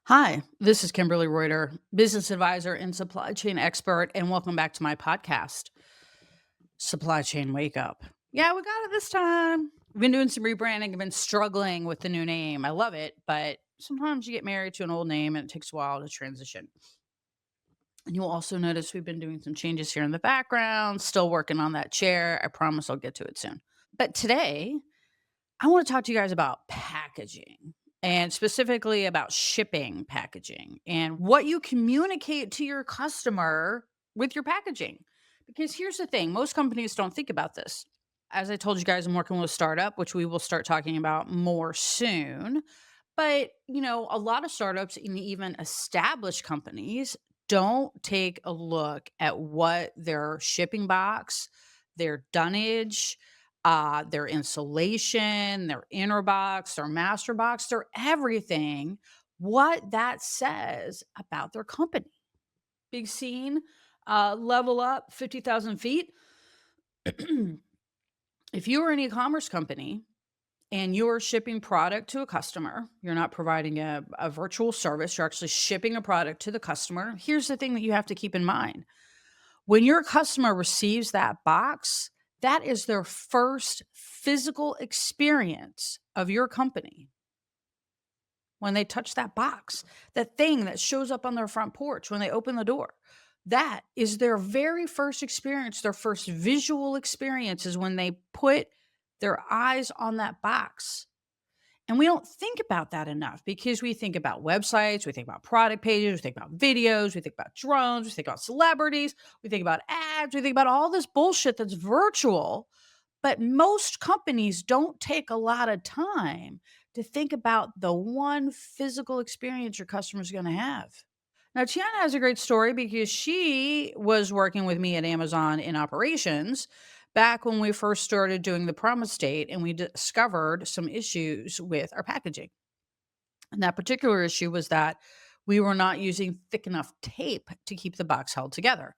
Hi, this is Kimberly Reuter, business advisor and supply chain expert, and welcome back to my podcast, Supply Chain Wake Up. Yeah, we got it this time. We've been doing some rebranding. I've been struggling with the new name. I love it, but sometimes you get married to an old name and it takes a while to transition. And you'll also notice we've been doing some changes here in the background, still working on that chair. I promise I'll get to it soon. But today, I want to talk to you guys about packaging and specifically about shipping packaging and what you communicate to your customer with your packaging. Because here's the thing, most companies don't think about this. As I told you guys, I'm working with a startup, which we will start talking about more soon. But, a lot of startups and even established companies don't take a look at what their shipping box, their dunnage, their insulation, their inner box, their master box, their everything, what that says about their company. Big scene, level up 50,000 feet. If you are an e-commerce company and you're shipping product to a customer, you're not providing a virtual service, you're actually shipping a product to the customer. Here's the thing that you have to keep in mind. When your customer receives that box, that is their first physical experience of your company. When they touch that box, that thing that shows up on their front porch when they open the door, that is their very first experience. Their first visual experience is when they put their eyes on that box. And we don't think about that enough because we think about websites, we think about product pages, we think about videos, we think about drones, we think about celebrities, we think about ads, we think about all this bullshit that's virtual. But most companies don't take a lot of time to think about the one physical experience your customer's going to have. Now, Tiana has a great story because she was working with me at Amazon in operations back when we first started doing the promise date and we discovered some issues with our packaging. And that particular issue was that we were not using thick enough tape to keep the box held together.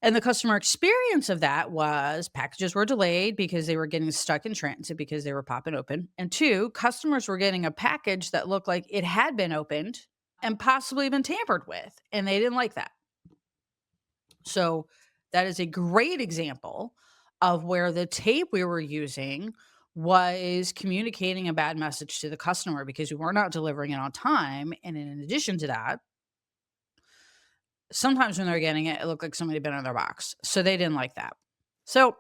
And the customer experience of that was packages were delayed because they were getting stuck in transit because they were popping open. And two, customers were getting a package that looked like it had been opened and possibly been tampered with. And they didn't like that. So that is a great example of where the tape we were using was communicating a bad message to the customer because we were not delivering it on time. And in addition to that, sometimes when they're getting it, it looked like somebody had been in their box. So they didn't like that. So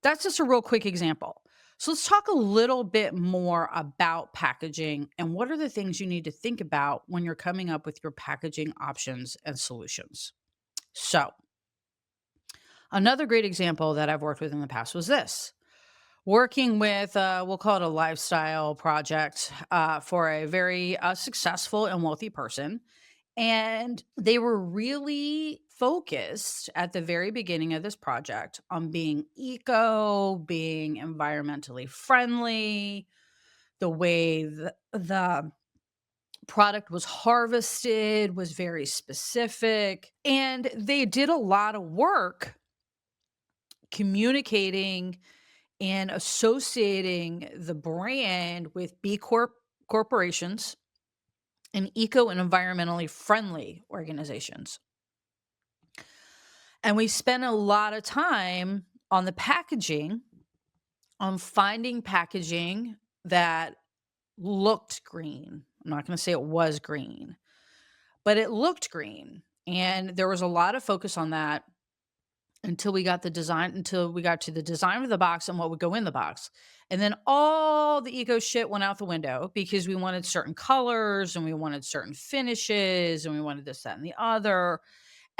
that's just a real quick example. So let's talk a little bit more about packaging and what are the things you need to think about when you're coming up with your packaging options and solutions. So, another great example that I've worked with in the past was this working with, we'll call it a lifestyle project for a very successful and wealthy person. And they were really focused at the very beginning of this project on being eco, being environmentally friendly, the way the product was harvested was very specific. And they did a lot of work communicating and associating the brand with B Corp corporations and eco and environmentally friendly organizations. And we spent a lot of time on the packaging, on finding packaging that looked green. I'm not going to say it was green, but it looked green. And there was a lot of focus on that until we got to the design of the box and what would go in the box. And then all the eco shit went out the window because we wanted certain colors and we wanted certain finishes and we wanted this, that, and the other.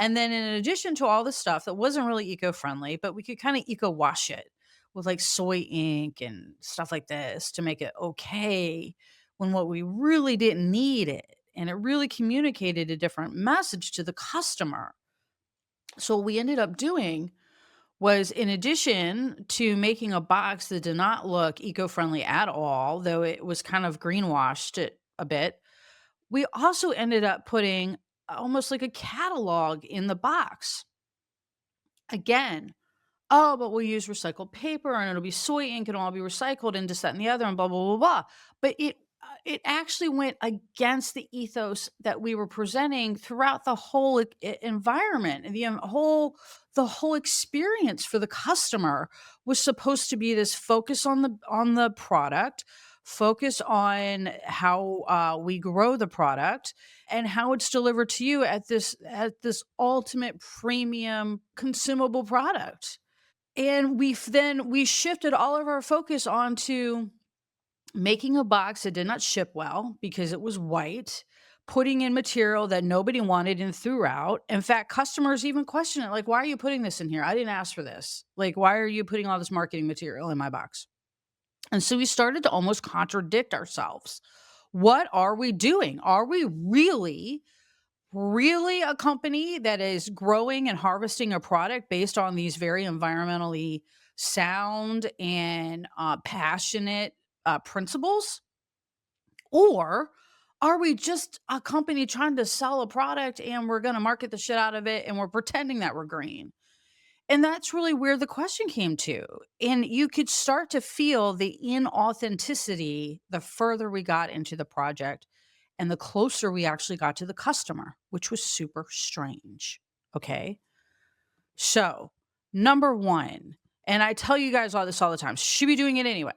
And then in addition to all the stuff that wasn't really eco-friendly, but we could kind of eco-wash it with like soy ink and stuff like this to make it okay when what we really didn't need it. And it really communicated a different message to the customer. So what we ended up doing was in addition to making a box that did not look eco-friendly at all, though it was kind of greenwashed it a bit, we also ended up putting almost like a catalog in the box. Again, oh, but we'll use recycled paper and it'll be soy ink and it'll all be recycled and this, that, and the other and blah, blah, blah, blah. But it it actually went against the ethos that we were presenting throughout the whole environment and the whole experience for the customer was supposed to be this focus on the product, focus on how we grow the product and how it's delivered to you at this ultimate premium consumable product. And we shifted all of our focus onto making a box that did not ship well because it was white, putting in material that nobody wanted and threw out. In fact, customers even question it, like, why are you putting this in here? I didn't ask for this. Like, why are you putting all this marketing material in my box? And so we started to almost contradict ourselves. What are we doing? Are we really a company that is growing and harvesting a product based on these very environmentally sound and passionate principles? Or are we just a company trying to sell a product and we're going to market the shit out of it and we're pretending that we're green? And that's really where the question came to. And you could start to feel the inauthenticity the further we got into the project and the closer we actually got to the customer, which was super strange. Okay. So, number one, and I tell you guys all this all the time, should be doing it anyway.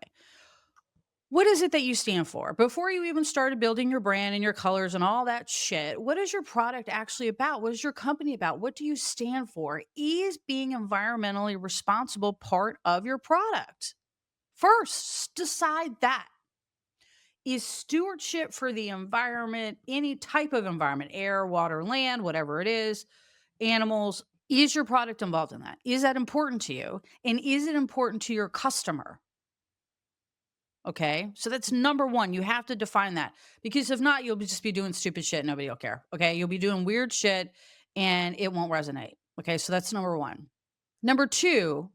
What is it that you stand for? Before you even started building your brand and your colors and all that shit, what is your product actually about? What is your company about? What do you stand for? Is being environmentally responsible part of your product? First, decide that. Is stewardship for the environment, any type of environment, air, water, land, whatever it is, animals, is your product involved in that? Is that important to you? And is it important to your customer? Okay. So that's number one. You have to define that because if not, just be doing stupid shit. Nobody will care. Okay. You'll be doing weird shit and it won't resonate. Okay. So that's number one. Number two,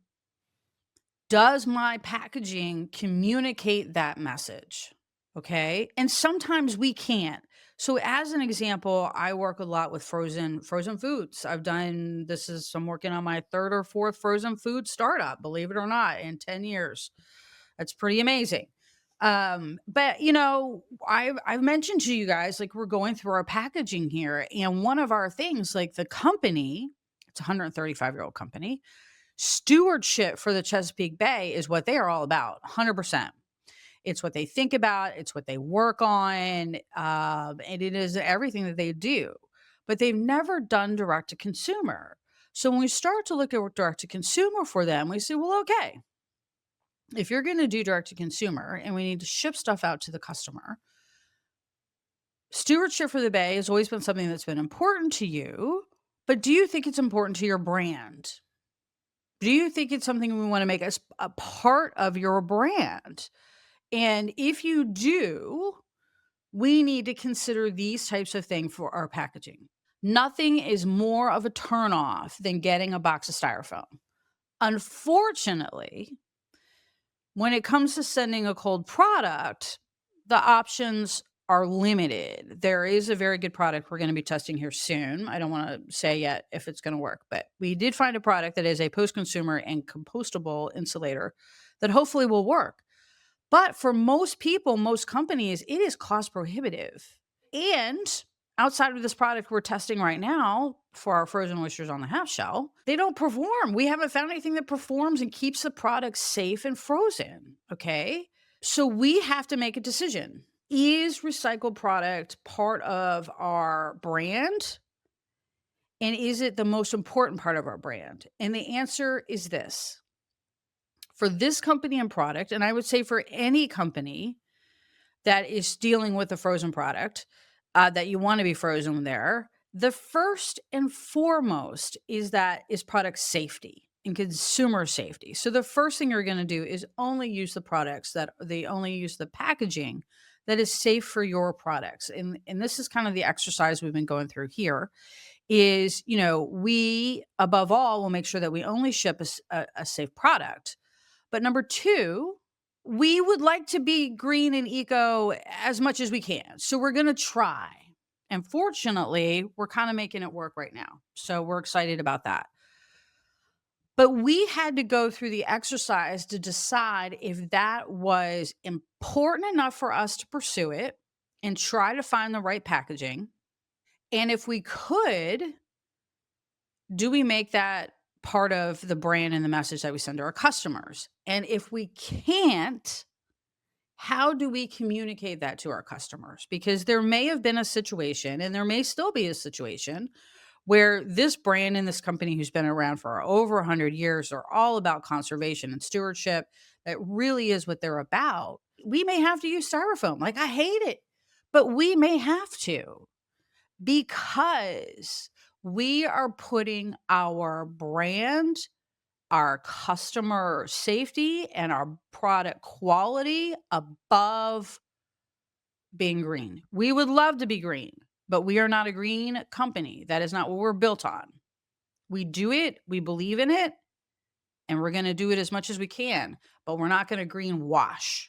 does my packaging communicate that message? Okay. And sometimes we can't. So as an example, I work a lot with frozen foods. I'm working on my third or fourth frozen food startup, believe it or not, in 10 years. That's pretty amazing. But I've mentioned to you guys, like we're going through our packaging here, and one of our things, like the company, it's a 135-year-old company, stewardship for the Chesapeake Bay is what they are all about, 100%. It's what they think about, it's what they work on, and it is everything that they do. But they've never done direct to consumer. So when we start to look at direct to consumer for them, we say, well, okay, if you're going to do direct to consumer and we need to ship stuff out to the customer, stewardship for the Bay has always been something that's been important to you. But do you think it's important to your brand? Do you think it's something we want to make as a part of your brand? And if you do, we need to consider these types of things for our packaging. Nothing is more of a turnoff than getting a box of styrofoam. Unfortunately, when it comes to sending a cold product, the options are limited. There is a very good product we're going to be testing here soon. I don't want to say yet if it's going to work, but we did find a product that is a post-consumer and compostable insulator that hopefully will work. But for most people, most companies, it is cost prohibitive. And outside of this product we're testing right now for our frozen oysters on the half shell, they don't perform. We haven't found anything that performs and keeps the product safe and frozen. Okay. So we have to make a decision. Is recycled product part of our brand? And is it the most important part of our brand? And the answer is this. For this company and product, and I would say for any company that is dealing with a frozen product, that you want to be frozen there, the first and foremost is product safety and consumer safety. So the first thing you're going to do is only use the packaging that is safe for your products. And this is kind of the exercise we've been going through here is, we above all will make sure that we only ship a safe product. But number two, we would like to be green and eco as much as we can. So we're going to try. And fortunately, we're kind of making it work right now. So we're excited about that. But we had to go through the exercise to decide if that was important enough for us to pursue it and try to find the right packaging. And if we could, do we make that part of the brand and the message that we send to our customers? And if we can't, how do we communicate that to our customers? Because there may have been a situation, and there may still be a situation, where this brand and this company who's been around for over 100 years are all about conservation and stewardship. That really is what they're about. We may have to use styrofoam. Like, I hate it, but we may have to because we are putting our brand, our customer safety, and our product quality above being green. We would love to be green, but we are not a green company. That is not what we're built on. We do it, we believe in it, and we're going to do it as much as we can, but we're not going to greenwash.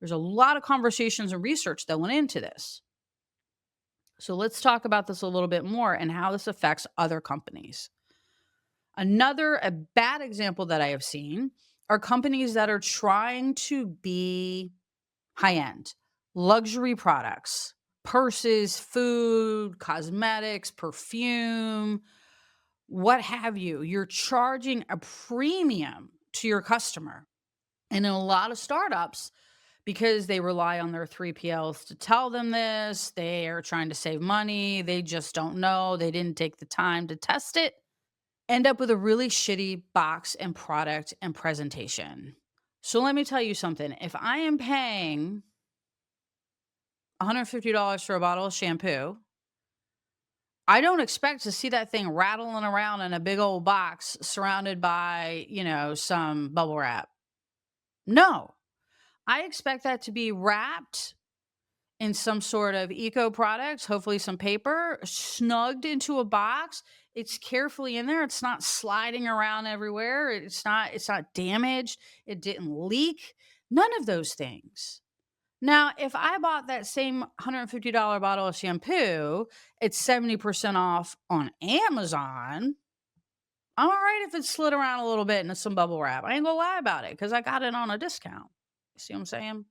There's a lot of conversations and research that went into this. So let's talk about this a little bit more and how this affects other companies. A bad example that I have seen are companies that are trying to be high end, luxury products, purses, food, cosmetics, perfume, what have you. You're charging a premium to your customer. And in a lot of startups, because they rely on their 3PLs to tell them this, they are trying to save money. They just don't know. They didn't take the time to test it. End up with a really shitty box and product and presentation. So let me tell you something. If I am paying $150 for a bottle of shampoo, I don't expect to see that thing rattling around in a big old box surrounded by, some bubble wrap. No, I expect that to be wrapped in some sort of eco product, hopefully some paper, snugged into a box. It's carefully in there. It's not sliding around everywhere. It's not damaged. It didn't leak. None of those things. Now, if I bought that same $150 bottle of shampoo, it's 70% off on Amazon. I'm all right if it slid around a little bit and it's some bubble wrap. I ain't gonna lie about it because I got it on a discount. See what I'm saying?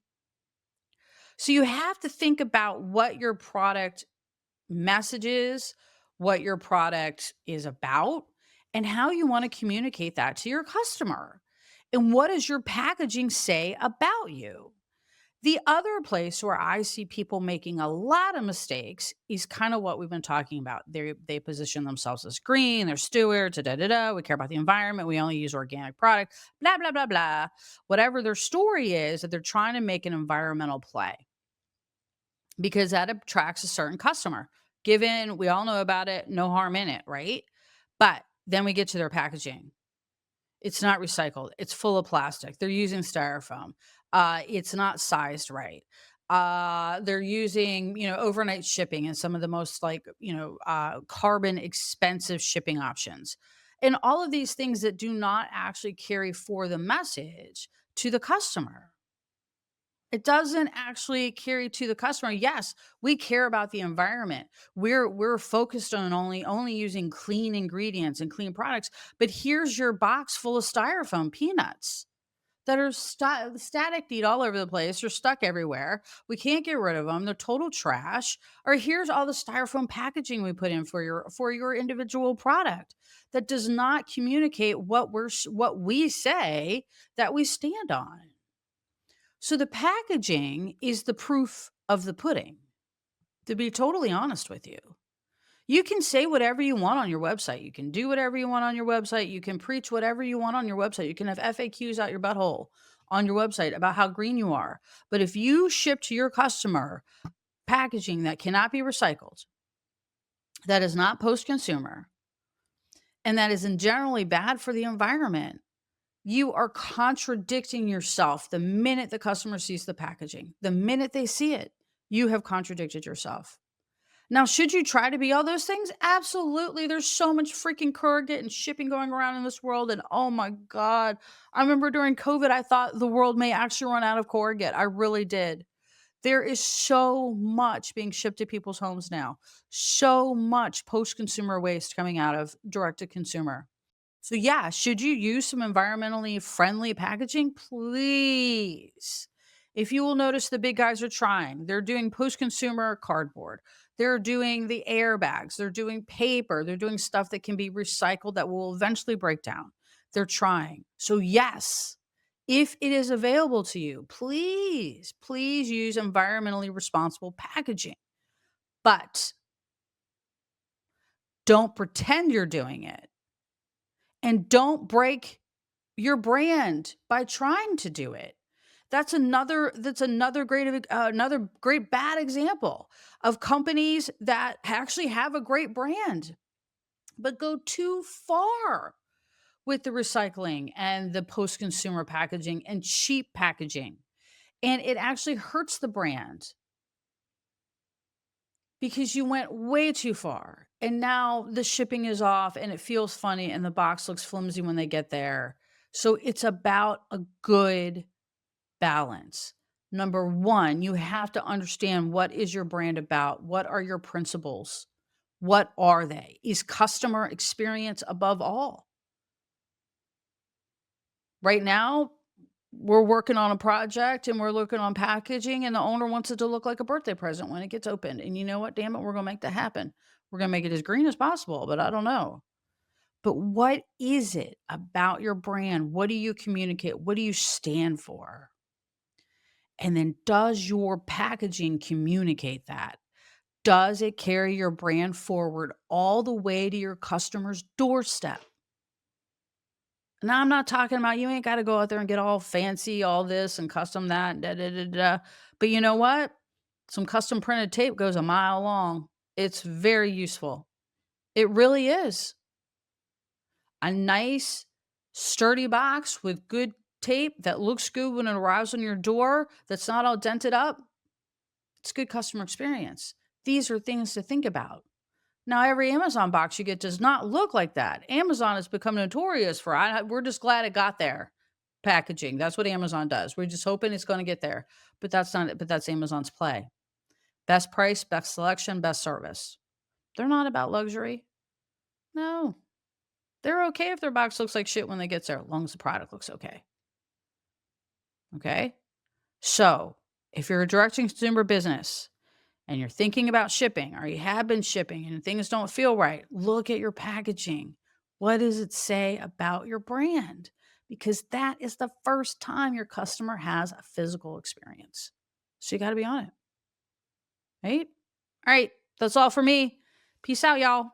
So you have to think about what your product message is, what your product is about, and how you want to communicate that to your customer. And what does your packaging say about you? The other place where I see people making a lot of mistakes is kind of what we've been talking about. They position themselves as green, they're stewards, da da da. We care about the environment. We only use organic product, blah blah blah blah. Whatever their story is, that they're trying to make an environmental play because that attracts a certain customer. Given we all know about it, no harm in it, right? But then we get to their packaging. It's not recycled. It's full of plastic. They're using styrofoam. It's not sized right. They're using, overnight shipping and some of the most carbon expensive shipping options. And all of these things that do not actually carry for the message to the customer. It doesn't actually carry to the customer. Yes, we care about the environment. We're focused on only using clean ingredients and clean products. But here's your box full of styrofoam peanuts that are static all over the place. They're stuck everywhere. We can't get rid of them. They're total trash. Or here's all the styrofoam packaging we put in for your individual product that does not communicate what we say that we stand on. So the packaging is the proof of the pudding, to be totally honest with you. You can say whatever you want on your website. You can do whatever you want on your website. You can preach whatever you want on your website. You can have FAQs out your butthole on your website about how green you are. But if you ship to your customer packaging that cannot be recycled, that is not post-consumer, and that is generally bad for the environment, you are contradicting yourself the minute the customer sees the packaging. The minute they see it, you have contradicted yourself. Now, should you try to be all those things? Absolutely. There's so much freaking corrugate and shipping going around in this world. And oh my God, I remember during COVID, I thought the world may actually run out of corrugate. I really did. There is so much being shipped to people's homes now. So much post-consumer waste coming out of direct to consumer. So, yeah, should you use some environmentally friendly packaging? Please. If you will notice, the big guys are trying. They're doing post consumer cardboard, they're doing the airbags, they're doing paper, they're doing stuff that can be recycled that will eventually break down. They're trying. So, yes, if it is available to you, please, please use environmentally responsible packaging. But don't pretend you're doing it and don't break your brand by trying to do it. That's another another great bad example of companies that actually have a great brand but go too far with the recycling and the post-consumer packaging and cheap packaging. And it actually hurts the brand because you went way too far. And now the shipping is off and it feels funny and the box looks flimsy when they get there. So it's about a good balance. Number 1, you have to understand, what is your brand about? What are your principles? What are they? Is customer experience above all? Right now, we're working on a project and we're looking on packaging, and the owner wants it to look like a birthday present when it gets opened. And you know what? Damn it, we're going to make that happen. We're going to make it as green as possible, but I don't know. But what is it about your brand? What do you communicate? What do you stand for? And then, does your packaging communicate that? Does it carry your brand forward all the way to your customer's doorstep? Now, I'm not talking about, you ain't got to go out there and get all fancy, all this and custom that, da, da, da, da. But you know what? Some custom printed tape goes a mile long. It's very useful. It really is. A nice, sturdy box with good tape that looks good when it arrives on your door, that's not all dented up. It's good customer experience. These are things to think about. Now, every Amazon box you get does not look like that. Amazon has become notorious for, we're just glad it got there packaging. That's what Amazon does. We're just hoping it's going to get there. But that's not it. But that's Amazon's play. Best price, best selection, best service. They're not about luxury. No. They're okay if their box looks like shit when they get there, as long as the product looks okay. Okay? So, if you're a direct consumer business, and you're thinking about shipping or you have been shipping and things don't feel right, look at your packaging. What does it say about your brand? Because that is the first time your customer has a physical experience. So you got to be on it, right? All right. That's all for me. Peace out, y'all.